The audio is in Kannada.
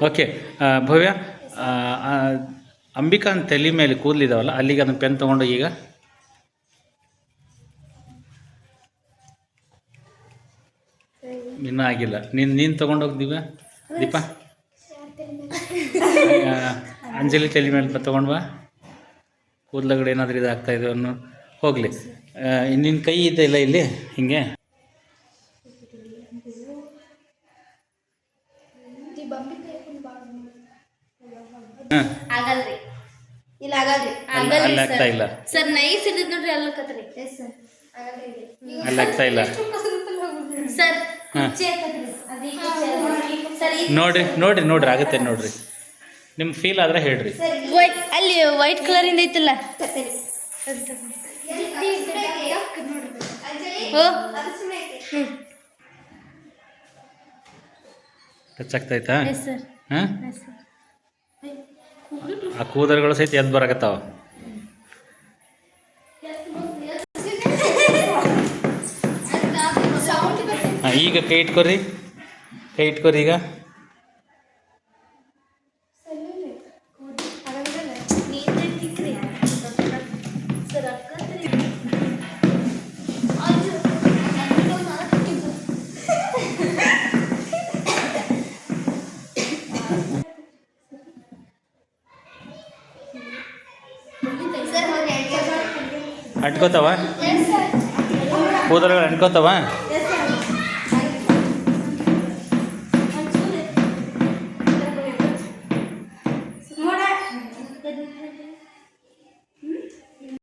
ಓಕೆ ಭವ್ಯ, ಅಂಬಿಕಾನ್ ತಲೆ ಮೇಲೆ ಕೂದಲಿದಾವಲ್ಲ ಅಲ್ಲಿಗೆ ಅದನ್ನು ಪೆನ್ ತೊಗೊಂಡು ಈಗ ಇನ್ನೂ ಆಗಿಲ್ಲ. ನೀನು ತೊಗೊಂಡೋಗಿ ದೀಪ ಅಂಜಲಿ ತಲೆ ಮೇಲೆ ತೊಗೊಂಡು ಬಾ. ಕೂದಲಗಡೆ ಏನಾದರೂ ಇದಾಗ್ತಾಯಿದೆ ಅನ್ನೋ ಹೋಗಲಿ. ನಿನ್ನ ಕೈ ಇದೆಯಲ್ಲ ಇಲ್ಲಿ ಹಿಂಗೆ ಅಲ್ಲಿ ಆಗ್ತಾ ಇಲ್ಲ ಸರ್. ನೈಸ್ ಇದ್ದದ್ ನೋಡ್ರಿ ಅಲ್ಲಕತ್ರಿ ಅಲ್ಲಿ ಆಗ್ತಾ ಇಲ್ಲ ಸರ್. ನೋಡ್ರಿ ನೋಡ್ರಿ ನೋಡ್ರಿ ಆಗುತ್ತೆ ನೋಡ್ರಿ. ನಿಮ್ಗೆ ಫೀಲ್ ಆದ್ರೆ ಹೇಳ್ರಿ. ಅಲ್ಲಿ ವೈಟ್ ಕಲರ್ ಇಂದ ಐತಲ್ಲ ಟಚ್ ಆಗ್ತಾಯ್ತಾ? ಹಾಂ, ಆ ಕೂದಲುಗಳು ಸಹಿತ ಎದ್ದು ಬರಕತ್ತಾವ. ಹಾಂ, ಈಗ ಕೈ ಇಟ್ಕೊರಿ, ಕೈ ಇಟ್ಕೊರಿ. ಈಗ ಅಂಟ್ಕೋತಾವ, ಕೂದಲುಗಳು ಅಂಟ್ಕೋತಾವ.